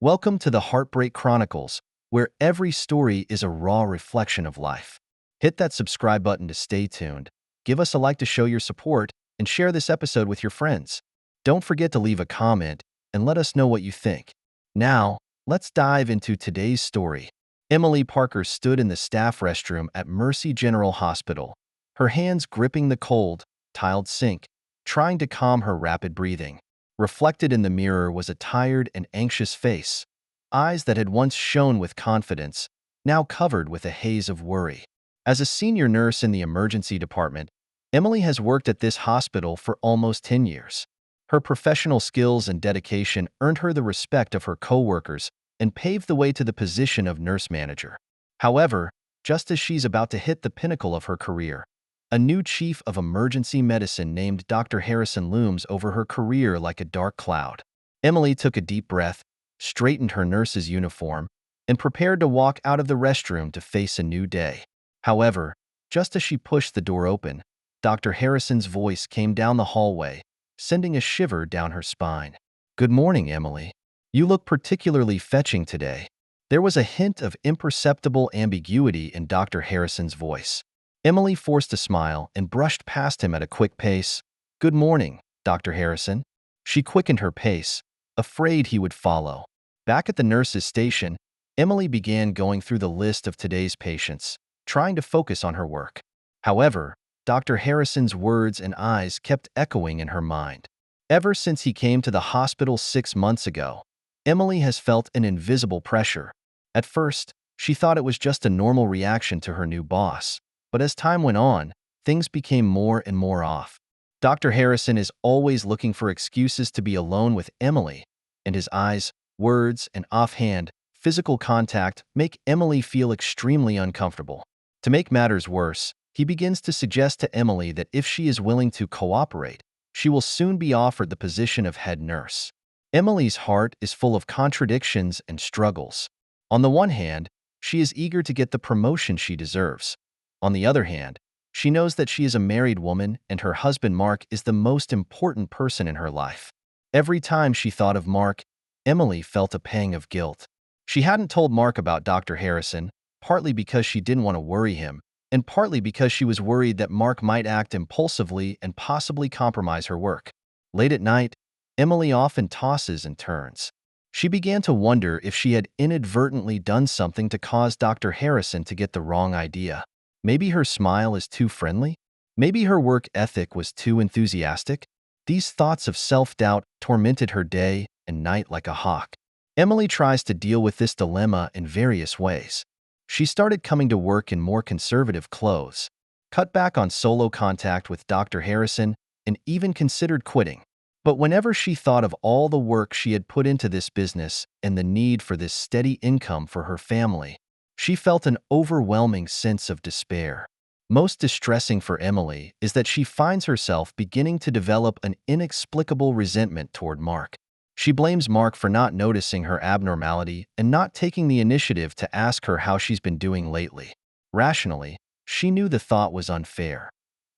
Welcome to the Heartbreak Chronicles, where every story is a raw reflection of life. Hit that subscribe button to stay tuned, give us a like to show your support, and share this episode with your friends. Don't forget to leave a comment and let us know what you think. Now, let's dive into today's story. Emily Parker stood in the staff restroom at Mercy General Hospital, her hands gripping the cold, tiled sink, trying to calm her rapid breathing. Reflected in the mirror was a tired and anxious face, eyes that had once shone with confidence, now covered with a haze of worry. As a senior nurse in the emergency department, Emily has worked at this hospital for almost 10 years. Her professional skills and dedication earned her the respect of her coworkers and paved the way to the position of nurse manager. However, just as she's about to hit the pinnacle of her career, a new chief of emergency medicine named Dr. Harrison looms over her career like a dark cloud. Emily took a deep breath, straightened her nurse's uniform, and prepared to walk out of the restroom to face a new day. However, just as she pushed the door open, Dr. Harrison's voice came down the hallway, sending a shiver down her spine. "Good morning, Emily. You look particularly fetching today." There was a hint of imperceptible ambiguity in Dr. Harrison's voice. Emily forced a smile and brushed past him at a quick pace. "Good morning, Dr. Harrison." She quickened her pace, afraid he would follow. Back at the nurse's station, Emily began going through the list of today's patients, trying to focus on her work. However, Dr. Harrison's words and eyes kept echoing in her mind. Ever since he came to the hospital 6 months ago, Emily has felt an invisible pressure. At first, she thought it was just a normal reaction to her new boss. But as time went on, things became more and more off. Dr. Harrison is always looking for excuses to be alone with Emily, and his eyes, words, and offhand, physical contact make Emily feel extremely uncomfortable. To make matters worse, he begins to suggest to Emily that if she is willing to cooperate, she will soon be offered the position of head nurse. Emily's heart is full of contradictions and struggles. On the one hand, she is eager to get the promotion she deserves. On the other hand, she knows that she is a married woman and her husband Mark is the most important person in her life. Every time she thought of Mark, Emily felt a pang of guilt. She hadn't told Mark about Dr. Harrison, partly because she didn't want to worry him, and partly because she was worried that Mark might act impulsively and possibly compromise her work. Late at night, Emily often tosses and turns. She began to wonder if she had inadvertently done something to cause Dr. Harrison to get the wrong idea. Maybe her smile is too friendly? Maybe her work ethic was too enthusiastic? These thoughts of self-doubt tormented her day and night like a hawk. Emily tries to deal with this dilemma in various ways. She started coming to work in more conservative clothes, cut back on solo contact with Dr. Harrison, and even considered quitting. But whenever she thought of all the work she had put into this business and the need for this steady income for her family, she felt an overwhelming sense of despair. Most distressing for Emily is that she finds herself beginning to develop an inexplicable resentment toward Mark. She blames Mark for not noticing her abnormality and not taking the initiative to ask her how she's been doing lately. Rationally, she knew the thought was unfair.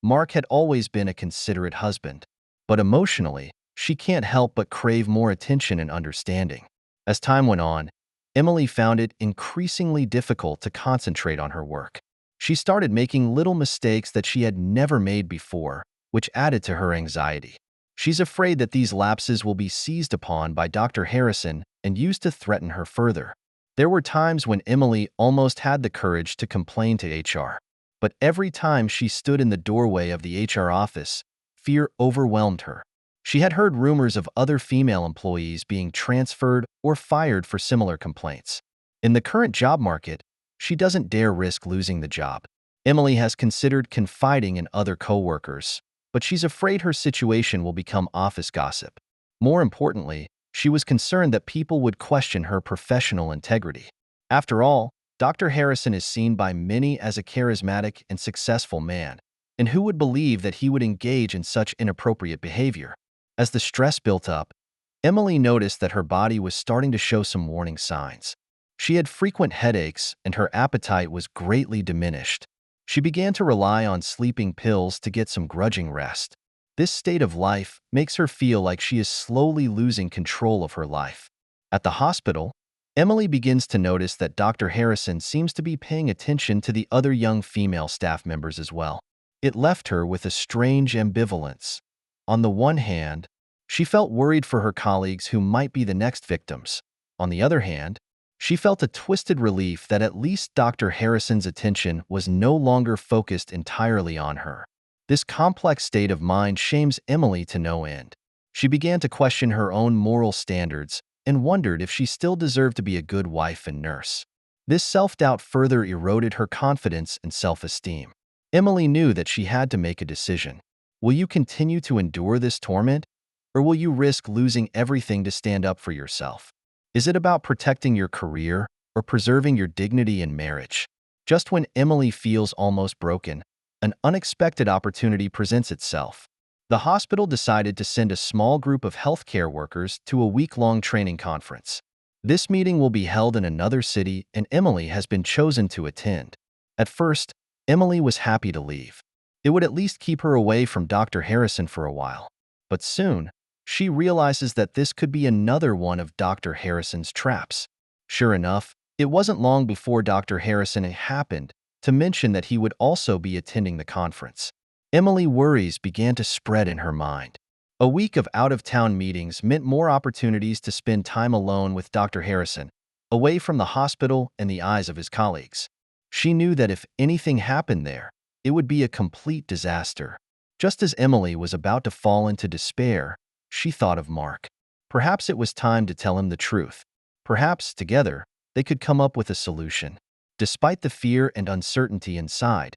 Mark had always been a considerate husband. But emotionally, she can't help but crave more attention and understanding. As time went on, Emily found it increasingly difficult to concentrate on her work. She started making little mistakes that she had never made before, which added to her anxiety. She's afraid that these lapses will be seized upon by Dr. Harrison and used to threaten her further. There were times when Emily almost had the courage to complain to HR. But every time she stood in the doorway of the HR office, fear overwhelmed her. She had heard rumors of other female employees being transferred or fired for similar complaints. In the current job market, she doesn't dare risk losing the job. Emily has considered confiding in other coworkers, but she's afraid her situation will become office gossip. More importantly, she was concerned that people would question her professional integrity. After all, Dr. Harrison is seen by many as a charismatic and successful man, and who would believe that he would engage in such inappropriate behavior? As the stress built up, Emily noticed that her body was starting to show some warning signs. She had frequent headaches and her appetite was greatly diminished. She began to rely on sleeping pills to get some grudging rest. This state of life makes her feel like she is slowly losing control of her life. At the hospital, Emily begins to notice that Dr. Harrison seems to be paying attention to the other young female staff members as well. It left her with a strange ambivalence. On the one hand, she felt worried for her colleagues who might be the next victims. On the other hand, she felt a twisted relief that at least Dr. Harrison's attention was no longer focused entirely on her. This complex state of mind shames Emily to no end. She began to question her own moral standards and wondered if she still deserved to be a good wife and nurse. This self-doubt further eroded her confidence and self-esteem. Emily knew that she had to make a decision. Will you continue to endure this torment, or will you risk losing everything to stand up for yourself? Is it about protecting your career or preserving your dignity in marriage? Just when Emily feels almost broken, an unexpected opportunity presents itself. The hospital decided to send a small group of healthcare workers to a week-long training conference. This meeting will be held in another city, and Emily has been chosen to attend. At first, Emily was happy to leave. It would at least keep her away from Dr. Harrison for a while. But soon, she realizes that this could be another one of Dr. Harrison's traps. Sure enough, it wasn't long before Dr. Harrison happened to mention that he would also be attending the conference. Emily's worries began to spread in her mind. A week of out-of-town meetings meant more opportunities to spend time alone with Dr. Harrison, away from the hospital and the eyes of his colleagues. She knew that if anything happened there, it would be a complete disaster. Just as Emily was about to fall into despair, she thought of Mark. Perhaps it was time to tell him the truth. Perhaps, together, they could come up with a solution. Despite the fear and uncertainty inside,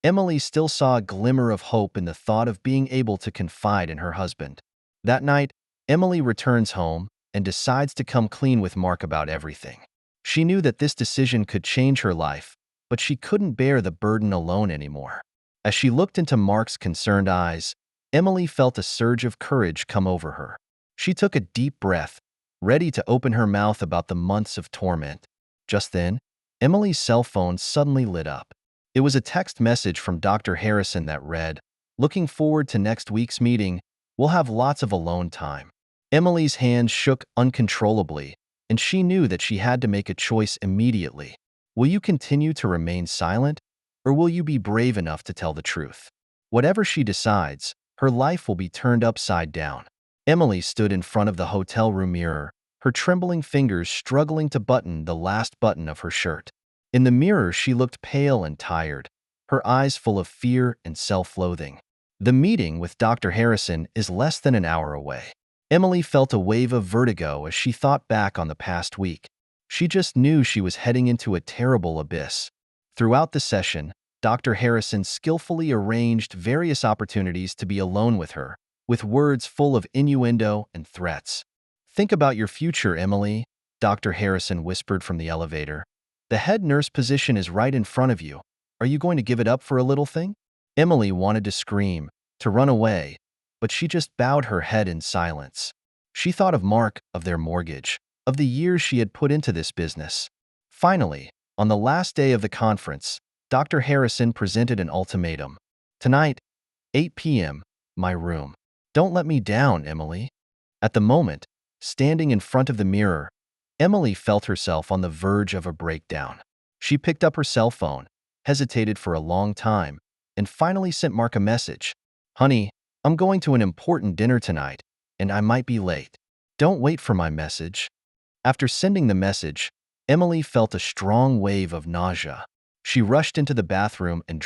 Emily still saw a glimmer of hope in the thought of being able to confide in her husband. That night, Emily returns home and decides to come clean with Mark about everything. She knew that this decision could change her life, but she couldn't bear the burden alone anymore. As she looked into Mark's concerned eyes, Emily felt a surge of courage come over her. She took a deep breath, ready to open her mouth about the months of torment. Just then, Emily's cell phone suddenly lit up. It was a text message from Dr. Harrison that read, "Looking forward to next week's meeting. We'll have lots of alone time." Emily's hands shook uncontrollably, and she knew that she had to make a choice immediately. Will you continue to remain silent, or will you be brave enough to tell the truth? Whatever she decides, her life will be turned upside down. Emily stood in front of the hotel room mirror, her trembling fingers struggling to button the last button of her shirt. In the mirror, she looked pale and tired, her eyes full of fear and self-loathing. The meeting with Dr. Harrison is less than an hour away. Emily felt a wave of vertigo as she thought back on the past week. She just knew she was heading into a terrible abyss. Throughout the session, Dr. Harrison skillfully arranged various opportunities to be alone with her, with words full of innuendo and threats. "Think about your future, Emily," Dr. Harrison whispered from the elevator. "The head nurse position is right in front of you. Are you going to give it up for a little thing?" Emily wanted to scream, to run away, but she just bowed her head in silence. She thought of Mark, of their mortgage, of the years she had put into this business. Finally, on the last day of the conference, Dr. Harrison presented an ultimatum. "Tonight, 8 p.m., my room. Don't let me down, Emily." At the moment, standing in front of the mirror, Emily felt herself on the verge of a breakdown. She picked up her cell phone, hesitated for a long time, and finally sent Mark a message. "Honey, I'm going to an important dinner tonight, and I might be late. Don't wait for my message." After sending the message, Emily felt a strong wave of nausea. She rushed into the bathroom and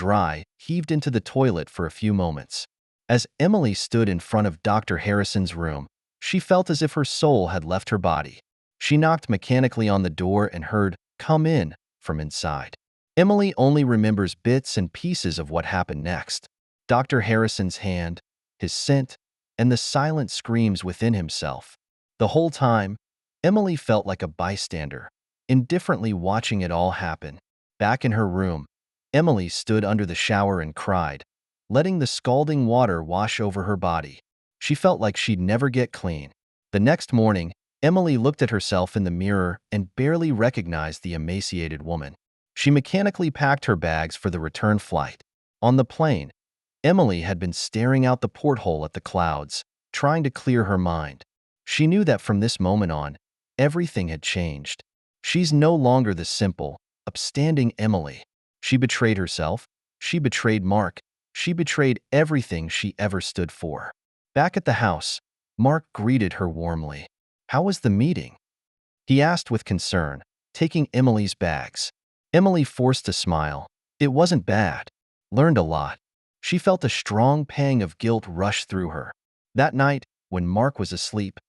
heaved into the toilet for a few moments. As Emily stood in front of Dr. Harrison's room, she felt as if her soul had left her body. She knocked mechanically on the door and heard, "Come in," from inside. Emily only remembers bits and pieces of what happened next. Dr. Harrison's hand, his scent, and the silent screams within himself. The whole time, Emily felt like a bystander, indifferently watching it all happen. Back in her room, Emily stood under the shower and cried, letting the scalding water wash over her body. She felt like she'd never get clean. The next morning, Emily looked at herself in the mirror and barely recognized the emaciated woman. She mechanically packed her bags for the return flight. On the plane, Emily had been staring out the porthole at the clouds, trying to clear her mind. She knew that from this moment on, everything had changed. She's no longer the simple, upstanding Emily. She betrayed herself. She betrayed Mark. She betrayed everything she ever stood for. Back at the house, Mark greeted her warmly. "How was the meeting?" he asked with concern, taking Emily's bags. Emily forced a smile. "It wasn't bad. Learned a lot." She felt a strong pang of guilt rush through her. That night, when Mark was asleep,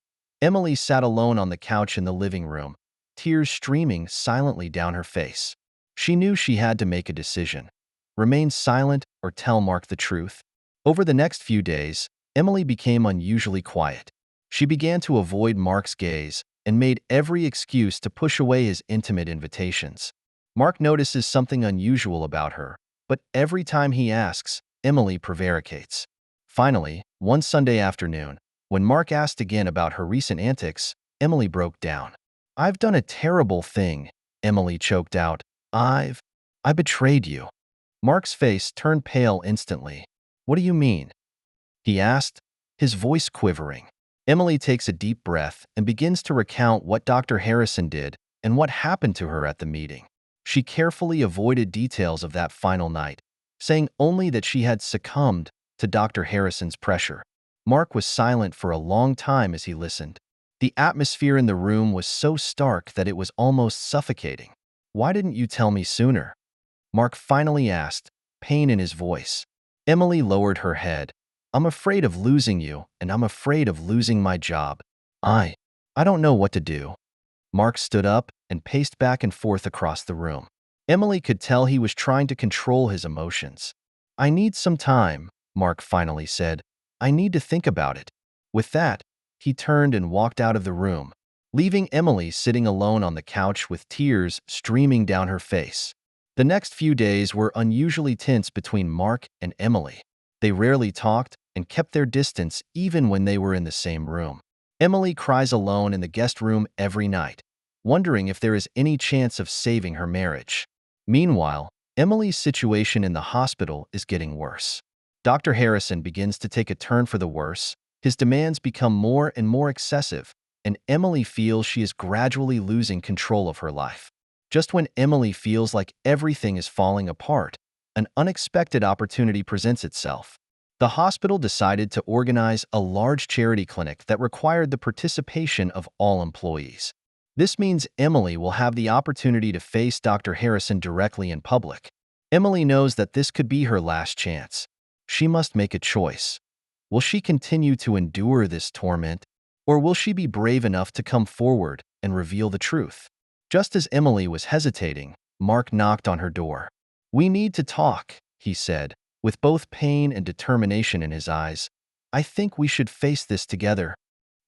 Emily sat alone on the couch in the living room, tears streaming silently down her face. She knew she had to make a decision: remain silent or tell Mark the truth. Over the next few days, Emily became unusually quiet. She began to avoid Mark's gaze and made every excuse to push away his intimate invitations. Mark notices something unusual about her, but every time he asks, Emily prevaricates. Finally, one Sunday afternoon, when Mark asked again about her recent antics, Emily broke down. "I've done a terrible thing," Emily choked out. I betrayed you." Mark's face turned pale instantly. "What do you mean?" he asked, his voice quivering. Emily takes a deep breath and begins to recount what Dr. Harrison did and what happened to her at the meeting. She carefully avoided details of that final night, saying only that she had succumbed to Dr. Harrison's pressure. Mark was silent for a long time as he listened. The atmosphere in the room was so stark that it was almost suffocating. "Why didn't you tell me sooner?" Mark finally asked, pain in his voice. Emily lowered her head. "I'm afraid of losing you, and I'm afraid of losing my job. I don't know what to do." Mark stood up and paced back and forth across the room. Emily could tell he was trying to control his emotions. "I need some time," Mark finally said. "I need to think about it." With that, he turned and walked out of the room, leaving Emily sitting alone on the couch with tears streaming down her face. The next few days were unusually tense between Mark and Emily. They rarely talked and kept their distance even when they were in the same room. Emily cries alone in the guest room every night, wondering if there is any chance of saving her marriage. Meanwhile, Emily's situation in the hospital is getting worse. Dr. Harrison begins to take a turn for the worse. His demands become more and more excessive, and Emily feels she is gradually losing control of her life. Just when Emily feels like everything is falling apart, an unexpected opportunity presents itself. The hospital decided to organize a large charity clinic that required the participation of all employees. This means Emily will have the opportunity to face Dr. Harrison directly in public. Emily knows that this could be her last chance. She must make a choice. Will she continue to endure this torment, or will she be brave enough to come forward and reveal the truth? Just as Emily was hesitating, Mark knocked on her door. "We need to talk," he said, with both pain and determination in his eyes. "I think we should face this together."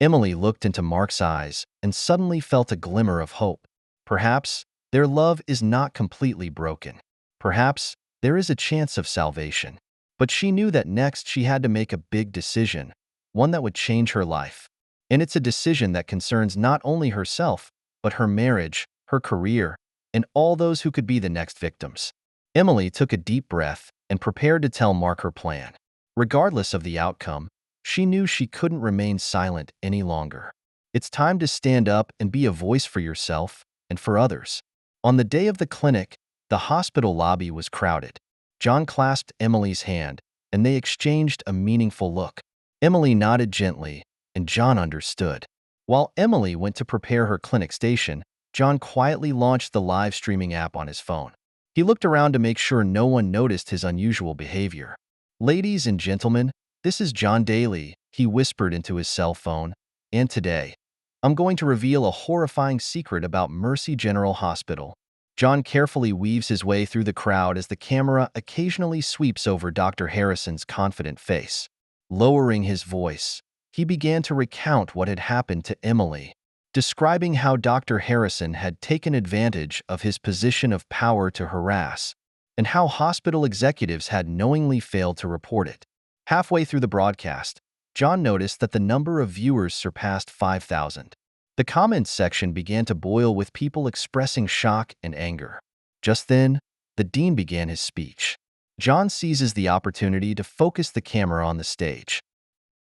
Emily looked into Mark's eyes and suddenly felt a glimmer of hope. Perhaps their love is not completely broken. Perhaps there is a chance of salvation. But she knew that next she had to make a big decision, one that would change her life. And it's a decision that concerns not only herself, but her marriage, her career, and all those who could be the next victims. Emily took a deep breath and prepared to tell Mark her plan. Regardless of the outcome, she knew she couldn't remain silent any longer. It's time to stand up and be a voice for yourself and for others. On the day of the clinic, the hospital lobby was crowded. John clasped Emily's hand, and they exchanged a meaningful look. Emily nodded gently, and John understood. While Emily went to prepare her clinic station, John quietly launched the live streaming app on his phone. He looked around to make sure no one noticed his unusual behavior. "Ladies and gentlemen, this is John Daly," he whispered into his cell phone. "And today, I'm going to reveal a horrifying secret about Mercy General Hospital." John carefully weaves his way through the crowd as the camera occasionally sweeps over Dr. Harrison's confident face. Lowering his voice, he began to recount what had happened to Emily, describing how Dr. Harrison had taken advantage of his position of power to harass, and how hospital executives had knowingly failed to report it. Halfway through the broadcast, John noticed that the number of viewers surpassed 5,000. The comments section began to boil with people expressing shock and anger. Just then, the dean began his speech. John seizes the opportunity to focus the camera on the stage.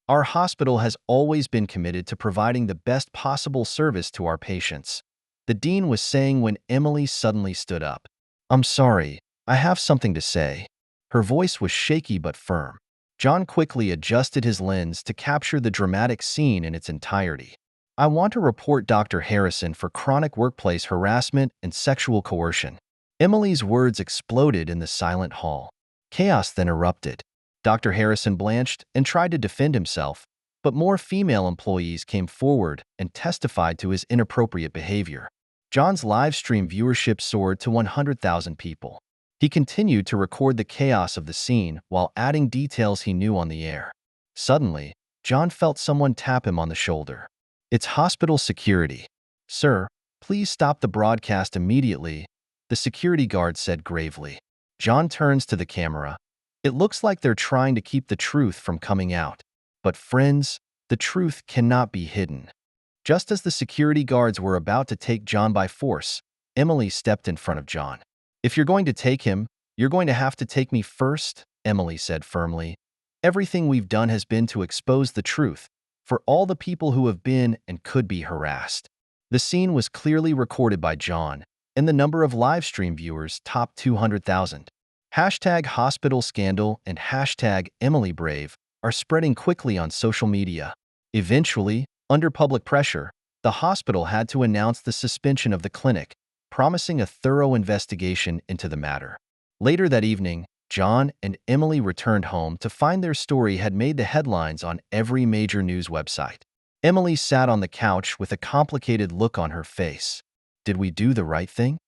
Our hospital has always been committed to providing the best possible service to our patients, the dean was saying when Emily suddenly stood up. I'm sorry, I have something to say. Her voice was shaky but firm. John quickly adjusted his lens to capture the dramatic scene in its entirety. I want to report Dr. Harrison for chronic workplace harassment and sexual coercion. Emily's words exploded in the silent hall. Chaos then erupted. Dr. Harrison blanched and tried to defend himself, but more female employees came forward and testified to his inappropriate behavior. John's live stream viewership soared to 100,000 people. He continued to record the chaos of the scene while adding details he knew on the air. Suddenly, John felt someone tap him on the shoulder. It's hospital security. Sir, please stop the broadcast immediately, the security guard said gravely. John turns to the camera. It looks like they're trying to keep the truth from coming out. But friends, the truth cannot be hidden. Just as the security guards were about to take John by force, Emily stepped in front of John. If you're going to take him, you're going to have to take me first, Emily said firmly. Everything we've done has been to expose the truth for all the people who have been and could be harassed. The scene was clearly recorded by John, and the number of live stream viewers topped 200,000. Hashtag hospital scandal and hashtag Emily Brave are spreading quickly on social media. Eventually, under public pressure, the hospital had to announce the suspension of the clinic, promising a thorough investigation into the matter. Later that evening, John and Emily returned home to find their story had made the headlines on every major news website. Emily sat on the couch with a complicated look on her face. Did we do the right thing?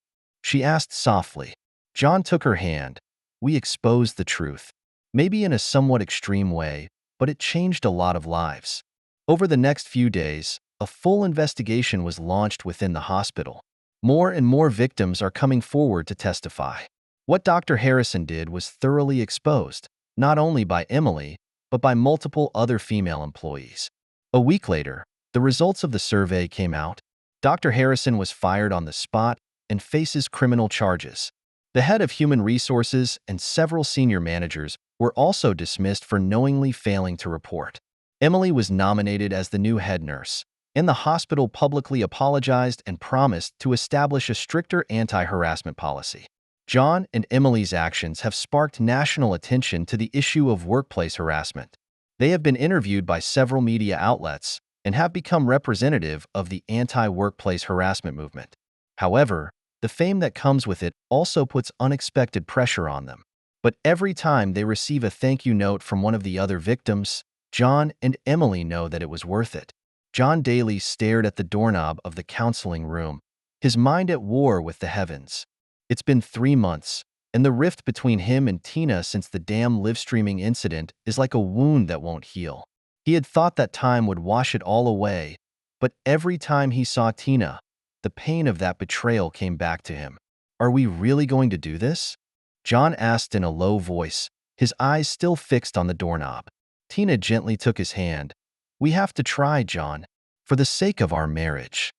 She asked softly. John took her hand. We exposed the truth. Maybe in a somewhat extreme way, but it changed a lot of lives. Over the next few days, a full investigation was launched within the hospital. More and more victims are coming forward to testify. What Dr. Harrison did was thoroughly exposed, not only by Emily, but by multiple other female employees. A week later, the results of the survey came out. Dr. Harrison was fired on the spot and faces criminal charges. The head of human resources and several senior managers were also dismissed for knowingly failing to report. Emily was nominated as the new head nurse, and the hospital publicly apologized and promised to establish a stricter anti-harassment policy. John and Emily's actions have sparked national attention to the issue of workplace harassment. They have been interviewed by several media outlets and have become representative of the anti-workplace harassment movement. However, the fame that comes with it also puts unexpected pressure on them. But every time they receive a thank you note from one of the other victims, John and Emily know that it was worth it. John Daly stared at the doorknob of the counseling room, his mind at war with the heavens. It's been 3 months, and the rift between him and Tina since the damn live-streaming incident is like a wound that won't heal. He had thought that time would wash it all away, but every time he saw Tina, the pain of that betrayal came back to him. Are we really going to do this? John asked in a low voice, his eyes still fixed on the doorknob. Tina gently took his hand. We have to try, John, for the sake of our marriage.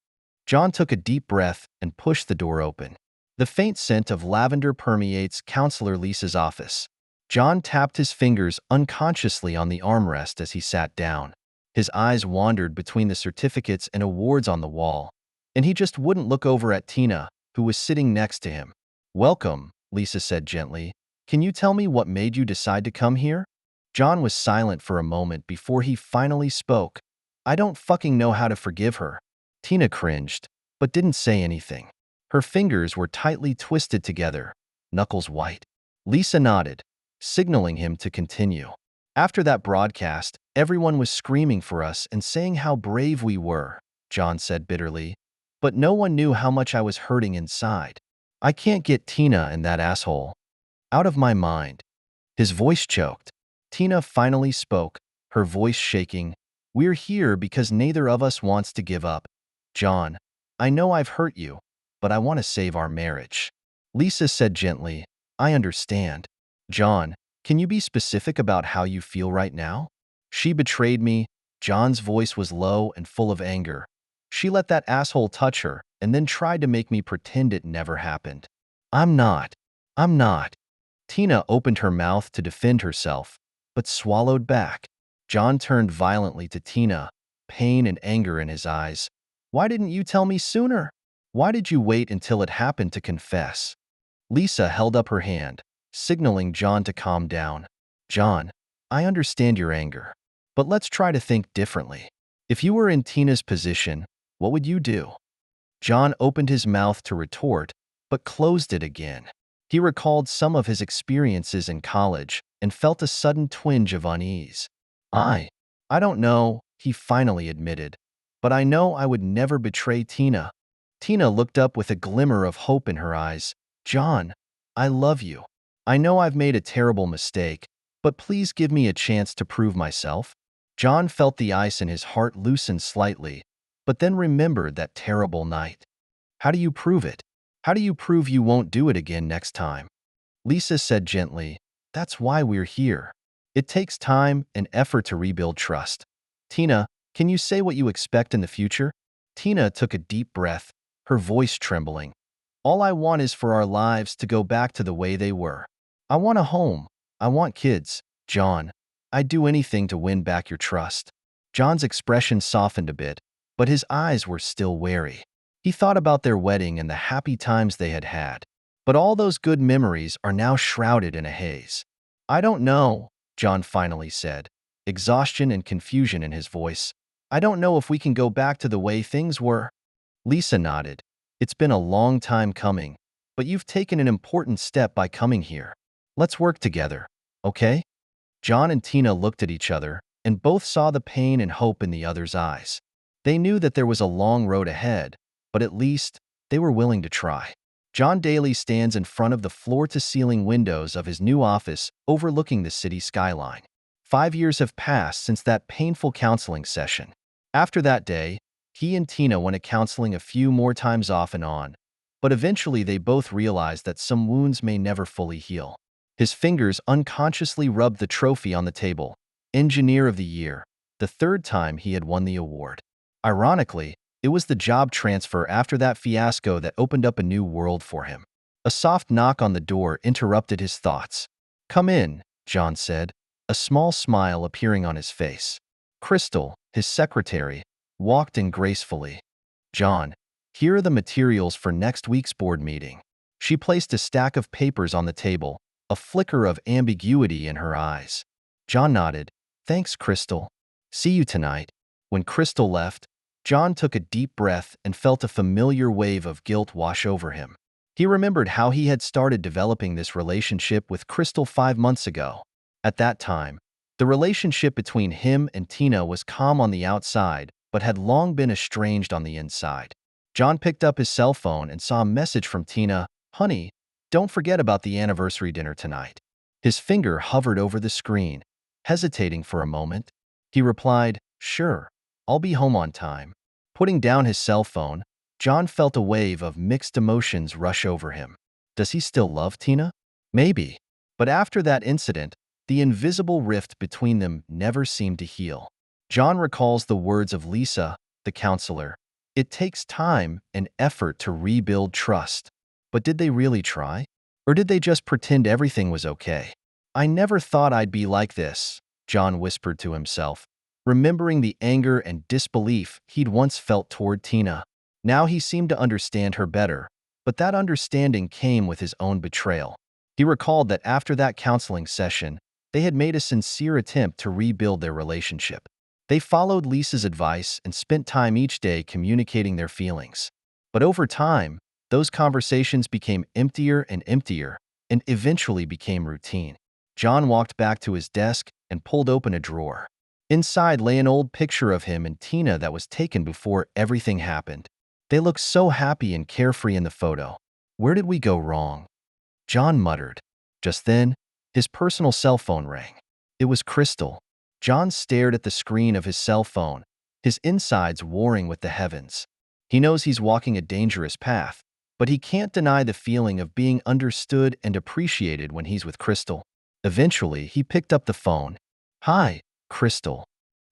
John took a deep breath and pushed the door open. The faint scent of lavender permeates Counselor Lisa's office. John tapped his fingers unconsciously on the armrest as he sat down. His eyes wandered between the certificates and awards on the wall, and he just wouldn't look over at Tina, who was sitting next to him. Welcome, Lisa said gently. Can you tell me what made you decide to come here? John was silent for a moment before he finally spoke. I don't fucking know how to forgive her. Tina cringed, but didn't say anything. Her fingers were tightly twisted together, knuckles white. Lisa nodded, signaling him to continue. After that broadcast, everyone was screaming for us and saying how brave we were, John said bitterly. But no one knew how much I was hurting inside. I can't get Tina and that asshole out of my mind. His voice choked. Tina finally spoke, her voice shaking. We're here because neither of us wants to give up. John, I know I've hurt you, but I want to save our marriage. Lisa said gently, I understand. John, can you be specific about how you feel right now? She betrayed me. John's voice was low and full of anger. She let that asshole touch her and then tried to make me pretend it never happened. I'm not. Tina opened her mouth to defend herself, but swallowed back. John turned violently to Tina, pain and anger in his eyes. Why didn't you tell me sooner? Why did you wait until it happened to confess? Lisa held up her hand, signaling John to calm down. John, I understand your anger, but let's try to think differently. If you were in Tina's position, what would you do? John opened his mouth to retort, but closed it again. He recalled some of his experiences in college and felt a sudden twinge of unease. I don't know, he finally admitted, but I know I would never betray Tina. Tina looked up with a glimmer of hope in her eyes. John, I love you. I know I've made a terrible mistake, but please give me a chance to prove myself. John felt the ice in his heart loosen slightly, but then remembered that terrible night. How do you prove it? How do you prove you won't do it again next time? Lisa said gently, that's why we're here. It takes time and effort to rebuild trust. Tina, can you say what you expect in the future? Tina took a deep breath, her voice trembling. All I want is for our lives to go back to the way they were. I want a home. I want kids. John, I'd do anything to win back your trust. John's expression softened a bit, but his eyes were still wary. He thought about their wedding and the happy times they had had. But all those good memories are now shrouded in a haze. I don't know, John finally said, exhaustion and confusion in his voice. I don't know if we can go back to the way things were. Lisa nodded. It's been a long time coming, but you've taken an important step by coming here. Let's work together, okay? John and Tina looked at each other, and both saw the pain and hope in the other's eyes. They knew that there was a long road ahead, but at least they were willing to try. John Daly stands in front of the floor-to-ceiling windows of his new office overlooking the city skyline. 5 years have passed since that painful counseling session. After that day, he and Tina went to counseling a few more times off and on, but eventually they both realized that some wounds may never fully heal. His fingers unconsciously rubbed the trophy on the table, Engineer of the Year, the third time he had won the award. Ironically, it was the job transfer after that fiasco that opened up a new world for him. A soft knock on the door interrupted his thoughts. Come in, John said, a small smile appearing on his face. Crystal, his secretary, walked in gracefully. John, here are the materials for next week's board meeting. She placed a stack of papers on the table, a flicker of ambiguity in her eyes. John nodded. Thanks, Crystal. See you tonight. When Crystal left, John took a deep breath and felt a familiar wave of guilt wash over him. He remembered how he had started developing this relationship with Crystal 5 months ago. At that time, the relationship between him and Tina was calm on the outside, but had long been estranged on the inside. John picked up his cell phone and saw a message from Tina. Honey, don't forget about the anniversary dinner tonight. His finger hovered over the screen, hesitating for a moment. He replied, Sure, I'll be home on time. Putting down his cell phone, John felt a wave of mixed emotions rush over him. Does he still love Tina? Maybe. But after that incident, the invisible rift between them never seemed to heal. John recalls the words of Lisa, the counselor. It takes time and effort to rebuild trust. But did they really try? Or did they just pretend everything was okay? I never thought I'd be like this, John whispered to himself, remembering the anger and disbelief he'd once felt toward Tina. Now he seemed to understand her better, but that understanding came with his own betrayal. He recalled that after that counseling session, they had made a sincere attempt to rebuild their relationship. They followed Lisa's advice and spent time each day communicating their feelings. But over time, those conversations became emptier and eventually became routine. John walked back to his desk and pulled open a drawer. Inside lay an old picture of him and Tina that was taken before everything happened. They looked so happy and carefree in the photo. Where did we go wrong? John muttered. Just then, his personal cell phone rang. It was Crystal. John stared at the screen of his cell phone, his insides warring with the heavens. He knows he's walking a dangerous path, but he can't deny the feeling of being understood and appreciated when he's with Crystal. Eventually, he picked up the phone. Hi, Crystal.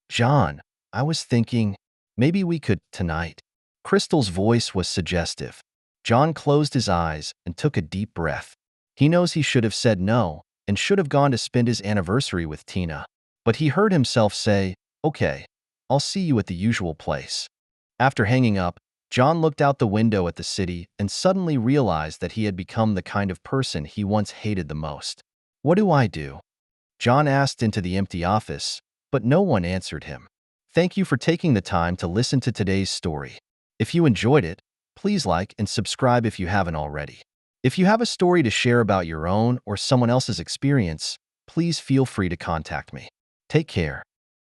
John, I was thinking, maybe we could tonight. Crystal's voice was suggestive. John closed his eyes and took a deep breath. He knows he should have said no and should have gone to spend his anniversary with Tina. But he heard himself say, "Okay, I'll see you at the usual place." After hanging up, John looked out the window at the city and suddenly realized that he had become the kind of person he once hated the most. "What do I do?" John asked into the empty office, but no one answered him. Thank you for taking the time to listen to today's story. If you enjoyed it, please like and subscribe if you haven't already. If you have a story to share about your own or someone else's experience, please feel free to contact me. Take care.